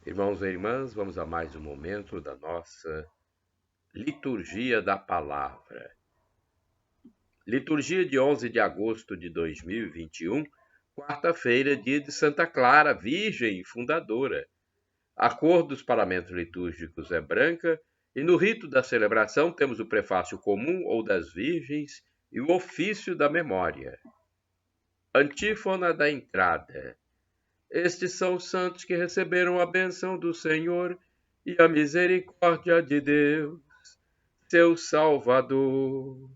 Irmãos e irmãs, vamos a mais um momento da nossa Liturgia da Palavra. Liturgia de 11 de agosto de 2021, quarta-feira, dia de Santa Clara, Virgem e Fundadora. A cor dos paramentos litúrgicos é branca e no rito da celebração temos o prefácio comum ou das Virgens e o ofício da memória. Antífona da entrada. Estes são os santos que receberam a bênção do Senhor e a misericórdia de Deus, seu Salvador.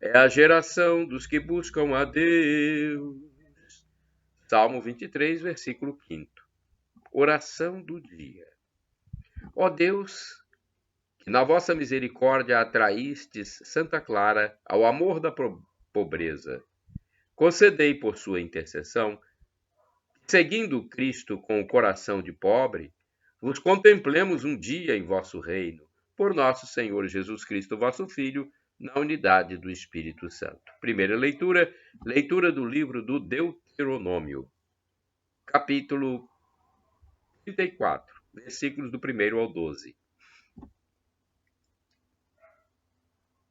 É a geração dos que buscam a Deus. Salmo 23, versículo 5. Oração do dia. Ó Deus, que na vossa misericórdia atraístes Santa Clara ao amor da pobreza, concedei por sua intercessão, seguindo Cristo com o coração de pobre, vos contemplemos um dia em vosso reino, por nosso Senhor Jesus Cristo, vosso Filho, na unidade do Espírito Santo. Primeira leitura, leitura do livro do Deuteronômio, capítulo 34, versículos do 1 ao 12.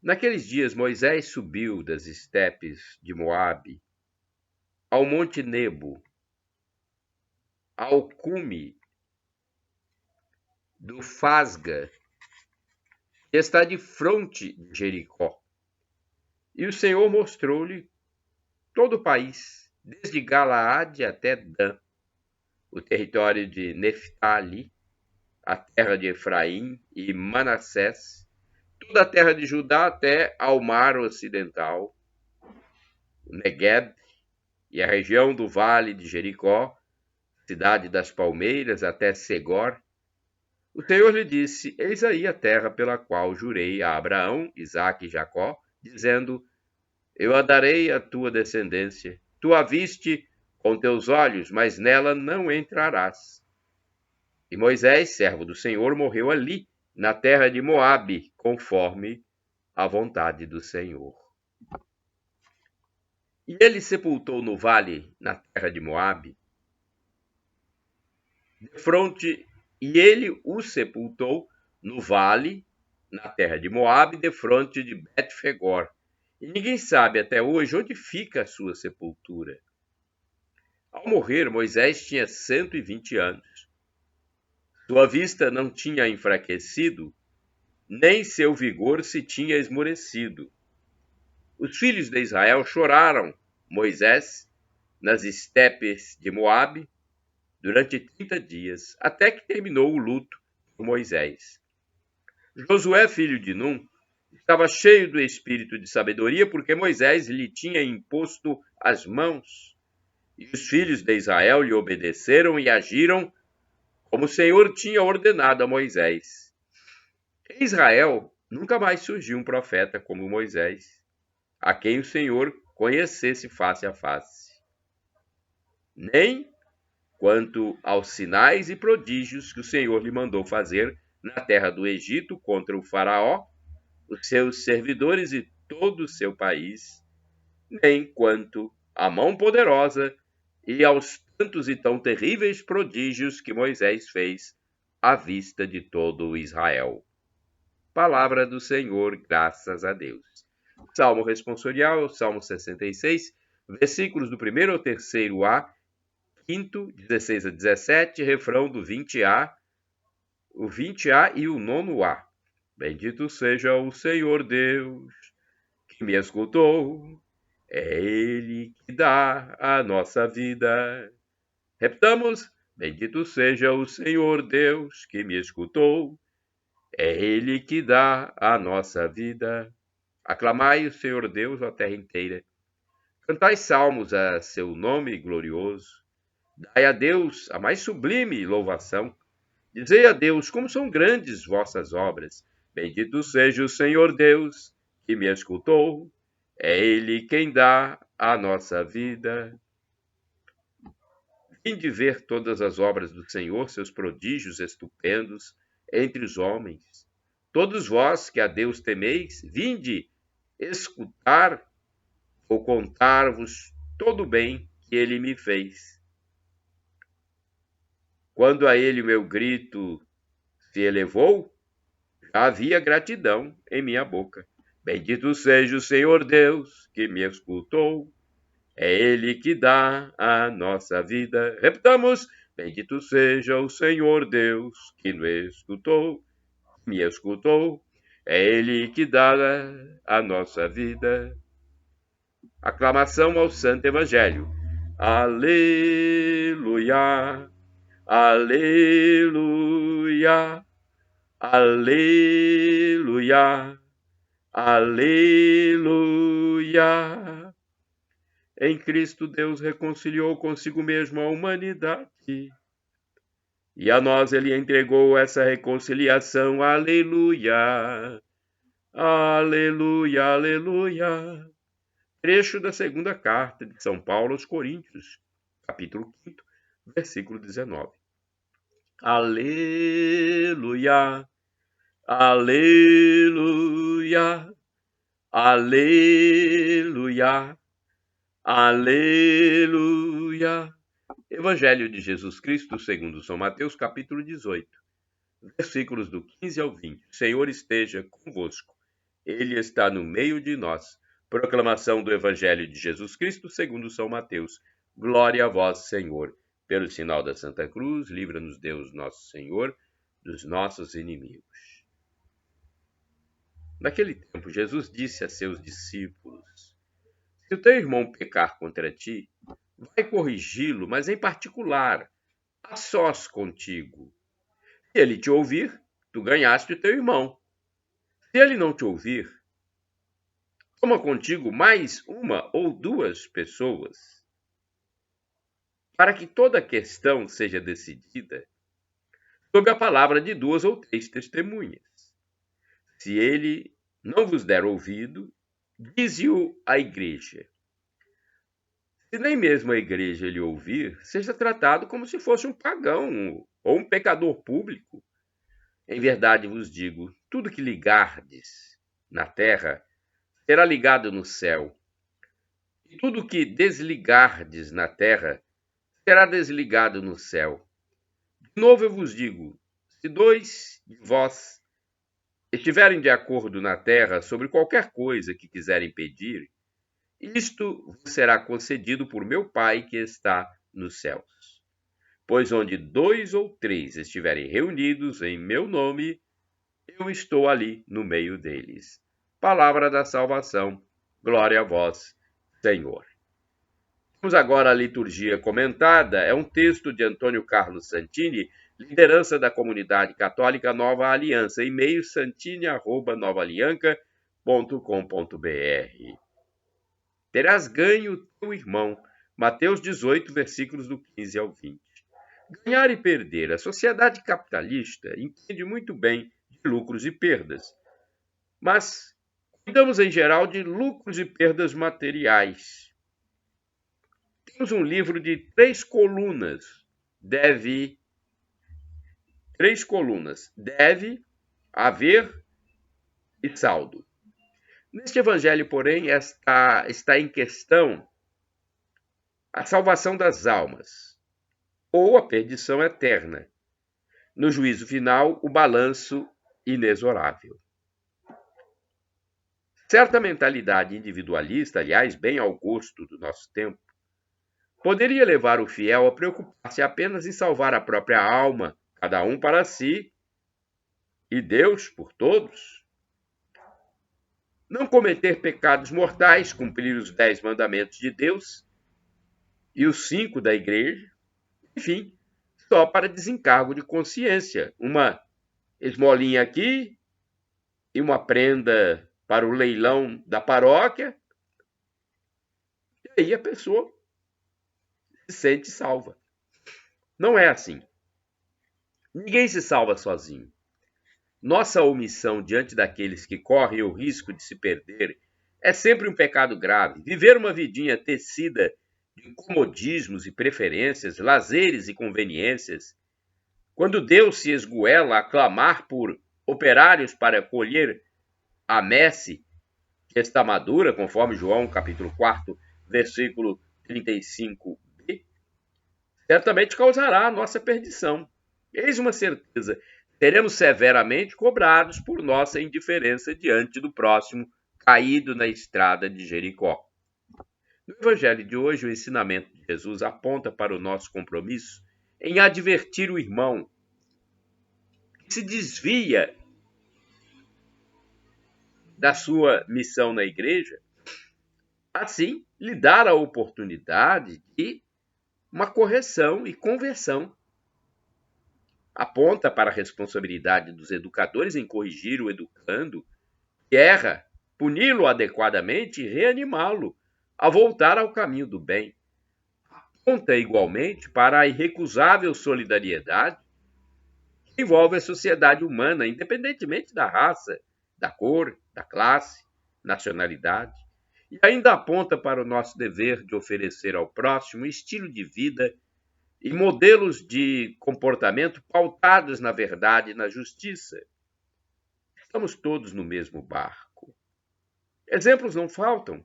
Naqueles dias Moisés subiu das estepes de Moabe ao monte Nebo, ao cume do Fasga, que está de fronte de Jericó. E o Senhor mostrou-lhe todo o país, desde Galaade até Dan, o território de Neftali, a terra de Efraim e Manassés, toda a terra de Judá até ao mar ocidental, o Negueb e a região do vale de Jericó, cidade das palmeiras até Segor. O Senhor lhe disse: Eis aí a terra pela qual jurei a Abraão, Isaque e Jacó, dizendo: Eu a darei à tua descendência. Tu a viste com teus olhos, mas nela não entrarás. E Moisés, servo do Senhor, morreu ali, na terra de Moabe, conforme a vontade do Senhor. E ele sepultou no vale, na terra de Moabe, e ele o sepultou no vale, na terra de Moabe, defronte de Bet-fegor. E ninguém sabe até hoje onde fica a sua sepultura. Ao morrer, Moisés tinha 120 anos. Sua vista não tinha enfraquecido, nem seu vigor se tinha esmorecido. Os filhos de Israel choraram Moisés nas estepes de Moabe durante 30 dias, até que terminou o luto por Moisés. Josué, filho de Num, estava cheio do espírito de sabedoria, porque Moisés lhe tinha imposto as mãos. E os filhos de Israel lhe obedeceram e agiram como o Senhor tinha ordenado a Moisés. Em Israel nunca mais surgiu um profeta como Moisés, a quem o Senhor conhecesse face a face. Nem quanto aos sinais e prodígios que o Senhor lhe mandou fazer na terra do Egito contra o faraó, os seus servidores e todo o seu país, nem quanto à mão poderosa e aos tantos e tão terríveis prodígios que Moisés fez à vista de todo Israel. Palavra do Senhor, graças a Deus. Salmo responsorial, Salmo 66, versículos do 1º ao 3º-A, 5º, 16 a 17, refrão do 20A, o 20A e o 9A. Bendito seja o Senhor Deus, que me escutou. É Ele que dá a nossa vida. Repetamos: bendito seja o Senhor Deus, que me escutou. É Ele que dá a nossa vida. Aclamai o Senhor Deus, ó terra inteira. Cantai salmos a seu nome glorioso. Dai a Deus a mais sublime louvação. Dizei a Deus como são grandes vossas obras. Bendito seja o Senhor Deus, que me escutou. É Ele quem dá a nossa vida. Vinde ver todas as obras do Senhor, seus prodígios estupendos entre os homens. Todos vós que a Deus temeis, vinde escutar ou contar-vos todo o bem que Ele me fez. Quando a ele o meu grito se elevou, já havia gratidão em minha boca. Bendito seja o Senhor Deus que me escutou. É Ele que dá a nossa vida. Repitamos: bendito seja o Senhor Deus que me escutou. É Ele que dá a nossa vida. Aclamação ao Santo Evangelho. Aleluia, aleluia, aleluia, aleluia. Em Cristo Deus reconciliou consigo mesmo a humanidade. E a nós ele entregou essa reconciliação. Aleluia, aleluia, aleluia. Trecho da segunda carta de São Paulo aos Coríntios, capítulo 5, versículo 19. Aleluia, aleluia, aleluia, aleluia. Evangelho de Jesus Cristo, segundo São Mateus, capítulo 18, versículos do 15 ao 20. O Senhor esteja convosco. Ele está no meio de nós. Proclamação do Evangelho de Jesus Cristo, segundo São Mateus. Glória a vós, Senhor. Pelo sinal da Santa Cruz, livra-nos Deus, nosso Senhor, dos nossos inimigos. Naquele tempo, Jesus disse a seus discípulos: se o teu irmão pecar contra ti, vai corrigi-lo, mas em particular, a sós contigo. Se ele te ouvir, tu ganhaste o teu irmão. Se ele não te ouvir, toma contigo mais uma ou duas pessoas, para que toda questão seja decidida sob a palavra de duas ou três testemunhas. Se ele não vos der ouvido, dize-o à igreja. Se nem mesmo a igreja lhe ouvir, seja tratado como se fosse um pagão ou um pecador público. Em verdade vos digo, tudo que ligardes na terra será ligado no céu, e tudo que desligardes na terra será desligado no céu. De novo eu vos digo, se dois de vós estiverem de acordo na terra sobre qualquer coisa que quiserem pedir, isto vos será concedido por meu Pai que está nos céus. Pois onde 2 ou 3 estiverem reunidos em meu nome, eu estou ali no meio deles. Palavra da salvação. Glória a vós, Senhor. Vamos agora à liturgia comentada. É um texto de Antônio Carlos Santini, liderança da comunidade católica Nova Aliança, e-mail santini@novaalianca.com.br. Terás ganho teu irmão. Mateus 18, versículos do 15 ao 20. Ganhar e perder. A sociedade capitalista entende muito bem de lucros e perdas, mas cuidamos em geral de lucros e perdas materiais. Temos um livro de 3 colunas. Deve, haver e saldo. Neste evangelho, porém, está em questão a salvação das almas, ou a perdição eterna. No juízo final, o balanço inexorável. Certa mentalidade individualista, aliás, bem ao gosto do nosso tempo, poderia levar o fiel a preocupar-se apenas em salvar a própria alma, cada um para si, e Deus por todos. Não cometer pecados mortais, cumprir os 10 mandamentos de Deus e os 5 da igreja, enfim, só para desencargo de consciência. Uma esmolinha aqui e uma prenda para o leilão da paróquia, e aí a pessoa se sente salva. Não é assim. Ninguém se salva sozinho. Nossa omissão diante daqueles que correm o risco de se perder é sempre um pecado grave. Viver uma vidinha tecida de comodismos e preferências, lazeres e conveniências, quando Deus se esgoela a clamar por operários para colher a messe que está madura, conforme João capítulo 4, versículo 35b, certamente causará a nossa perdição. Eis uma certeza: seremos severamente cobrados por nossa indiferença diante do próximo caído na estrada de Jericó. No Evangelho de hoje, o ensinamento de Jesus aponta para o nosso compromisso em advertir o irmão que se desvia da sua missão na igreja, assim lhe dar a oportunidade de uma correção e conversão. Aponta para a responsabilidade dos educadores em corrigir o educando que erra, puni-lo adequadamente e reanimá-lo a voltar ao caminho do bem. Aponta igualmente para a irrecusável solidariedade que envolve a sociedade humana, independentemente da raça, da cor, da classe, nacionalidade. E ainda aponta para o nosso dever de oferecer ao próximo estilo de vida e modelos de comportamento pautados na verdade e na justiça. Estamos todos no mesmo barco. Exemplos não faltam.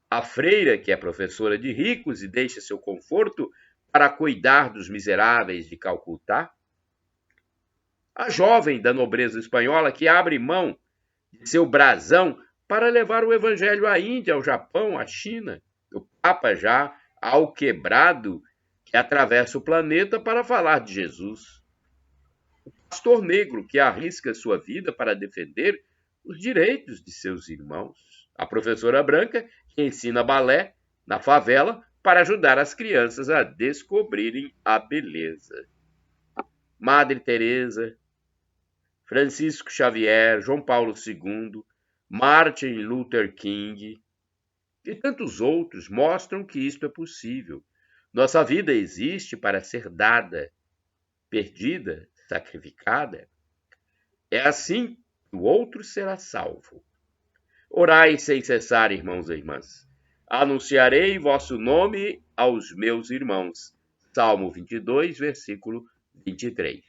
A freira, que é professora de ricos e deixa seu conforto para cuidar dos miseráveis de Calcutá. A jovem da nobreza espanhola que abre mão de seu brasão para levar o evangelho à Índia, ao Japão, à China. O Papa já alquebrado que atravessa o planeta para falar de Jesus. O pastor negro que arrisca sua vida para defender os direitos de seus irmãos. A professora branca que ensina balé na favela para ajudar as crianças a descobrirem a beleza. Madre Teresa, Francisco Xavier, João Paulo II, Martin Luther King e tantos outros mostram que isto é possível. Nossa vida existe para ser dada, perdida, sacrificada. É assim que o outro será salvo. Orai sem cessar, irmãos e irmãs. Anunciarei vosso nome aos meus irmãos. Salmo 22, versículo 23.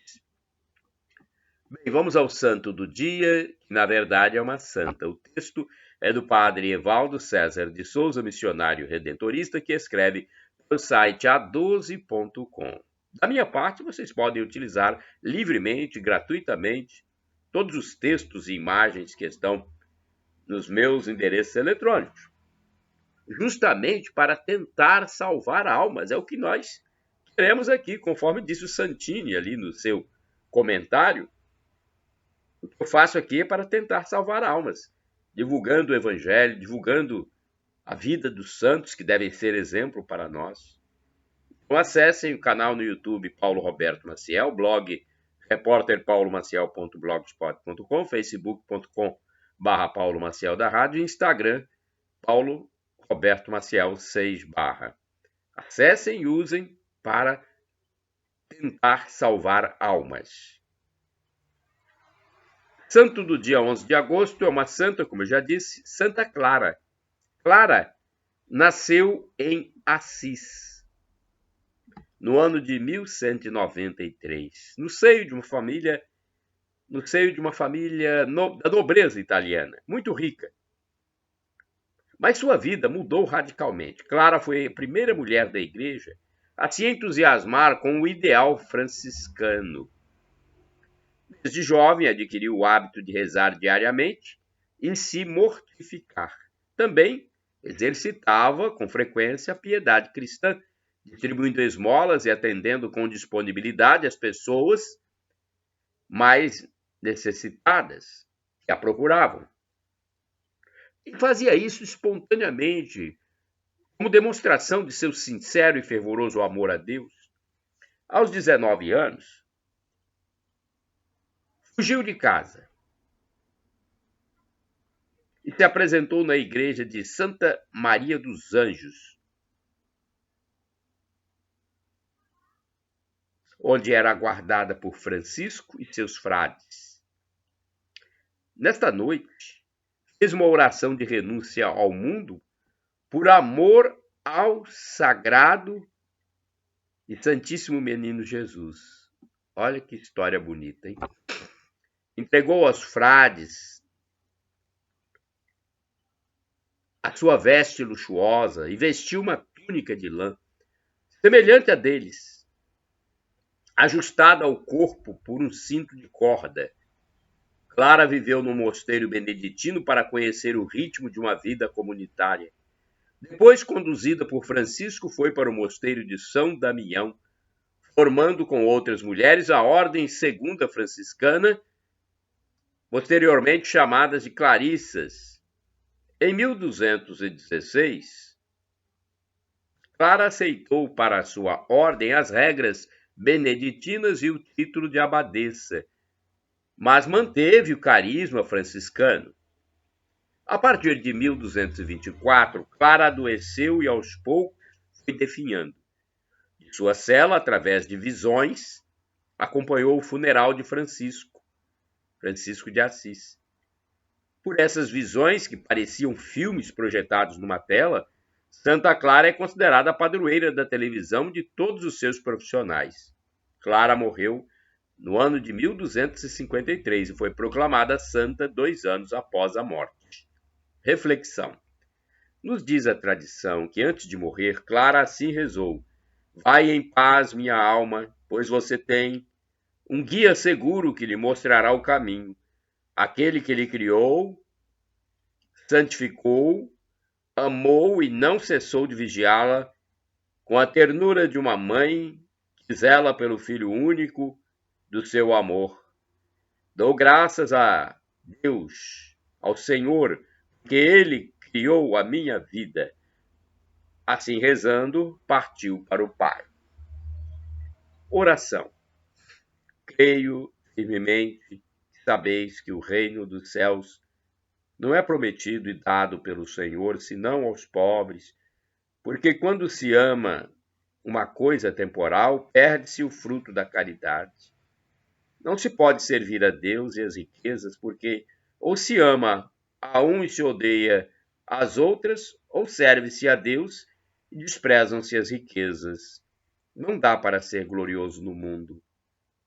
Bem, vamos ao santo do dia, que na verdade é uma santa. O texto é do padre Evaldo César de Souza, missionário redentorista, que escreve no site a12.com. Da minha parte, vocês podem utilizar livremente, gratuitamente, todos os textos e imagens que estão nos meus endereços eletrônicos, justamente para tentar salvar almas. É o que nós queremos aqui, conforme disse o Santini ali no seu comentário. O que eu faço aqui é para tentar salvar almas, divulgando o evangelho, divulgando a vida dos santos, que devem ser exemplo para nós. Então acessem o canal no YouTube Paulo Roberto Maciel, blog repórterpaulomaciel.blogspot.com, facebook.com/Paulo Maciel da Rádio e Instagram Paulo Roberto Maciel 6 barra. Acessem e usem para tentar salvar almas. Santo do dia 11 de agosto é uma santa, como eu já disse, Santa Clara. Clara nasceu em Assis, no ano de 1193, no seio de uma família da nobreza italiana, muito rica. Mas sua vida mudou radicalmente. Clara foi a primeira mulher da igreja a se entusiasmar com o ideal franciscano. Desde jovem adquiriu o hábito de rezar diariamente e se mortificar. Também exercitava com frequência a piedade cristã, distribuindo esmolas e atendendo com disponibilidade as pessoas mais necessitadas que a procuravam. E fazia isso espontaneamente, como demonstração de seu sincero e fervoroso amor a Deus. Aos 19 anos, fugiu de casa e se apresentou na igreja de Santa Maria dos Anjos, onde era aguardada por Francisco e seus frades. Nesta noite, fez uma oração de renúncia ao mundo por amor ao sagrado e santíssimo menino Jesus. Olha que história bonita, hein? Entregou aos frades a sua veste luxuosa e vestiu uma túnica de lã. semelhante a deles, ajustada ao corpo por um cinto de corda. Clara viveu no mosteiro beneditino para conhecer o ritmo de uma vida comunitária. Depois, conduzida por Francisco, foi para o mosteiro de São Damião, formando com outras mulheres a Ordem Segunda Franciscana, posteriormente chamadas de Clarissas. Em 1216, Clara aceitou para a sua ordem as regras beneditinas e o título de abadesa, mas manteve o carisma franciscano. A partir de 1224, Clara adoeceu e aos poucos foi definhando. De sua cela, através de visões, acompanhou o funeral de Francisco de Assis. Por essas visões, que pareciam filmes projetados numa tela, Santa Clara é considerada a padroeira da televisão de todos os seus profissionais. Clara morreu no ano de 1253 e foi proclamada santa 2 anos após a morte. Reflexão. Nos diz a tradição que antes de morrer, Clara assim rezou: vai em paz, minha alma, pois você tem um guia seguro que lhe mostrará o caminho. Aquele que lhe criou, santificou, amou e não cessou de vigiá-la com a ternura de uma mãe que zela pelo filho único do seu amor. Dou graças a Deus, ao Senhor, que Ele criou a minha vida. Assim rezando, partiu para o Pai. Oração. Creio firmemente que sabeis que o reino dos céus não é prometido e dado pelo Senhor senão aos pobres, porque quando se ama uma coisa temporal, perde-se o fruto da caridade. Não se pode servir a Deus e as riquezas, porque ou se ama a um e se odeia as outras, ou serve-se a Deus e desprezam-se as riquezas. Não dá para ser glorioso no mundo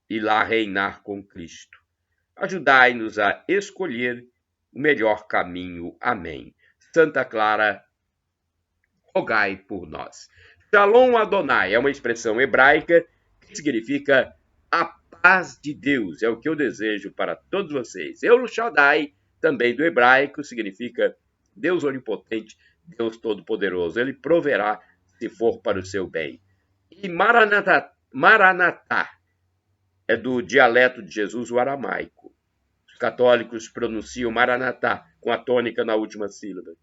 e lá reinar com Cristo. Ajudai-nos a escolher o melhor caminho. Amém. Santa Clara, rogai por nós. Shalom Adonai é uma expressão hebraica que significa a paz de Deus. É o que eu desejo para todos vocês. El Shaddai, também do hebraico, significa Deus onipotente, Deus todo-poderoso. Ele proverá se for para o seu bem. E Maranatá é do dialeto de Jesus, o aramaico. Os católicos pronunciam Maranatá com a tônica na última sílaba.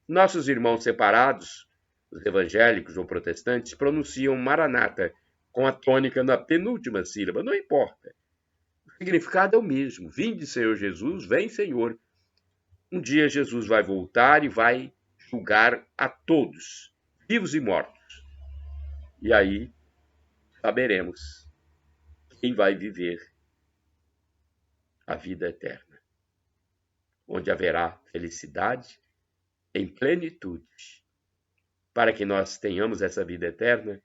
Nossos irmãos separados, os evangélicos ou protestantes, pronunciam Maranata com a tônica na penúltima sílaba. Não importa. O significado é o mesmo. Vinde, Senhor Jesus, vem, Senhor. Um dia Jesus vai voltar e vai julgar a todos, vivos e mortos. E aí saberemos quem vai viver a vida eterna, onde haverá felicidade em plenitude. Para que nós tenhamos essa vida eterna,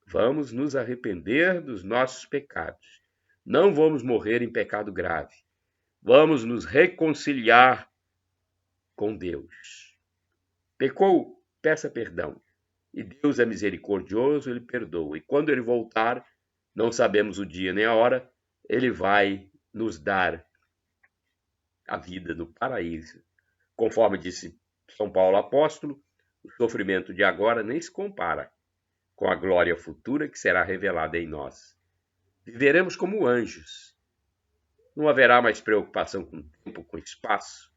vamos nos arrepender dos nossos pecados. Não vamos morrer em pecado grave. Vamos nos reconciliar com Deus. Pecou? Peça perdão. E Deus é misericordioso, Ele perdoa. E quando Ele voltar, não sabemos o dia nem a hora, Ele vai nos dar a vida no paraíso. Conforme disse São Paulo apóstolo, o sofrimento de agora nem se compara com a glória futura que será revelada em nós. Viveremos como anjos. Não haverá mais preocupação com tempo, com espaço,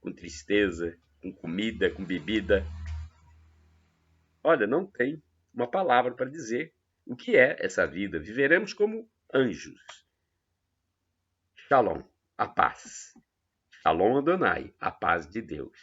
com tristeza, com comida, com bebida. Olha, não tem uma palavra para dizer o que é essa vida. Viveremos como anjos. Shalom, a paz. Shalom Adonai, a paz de Deus.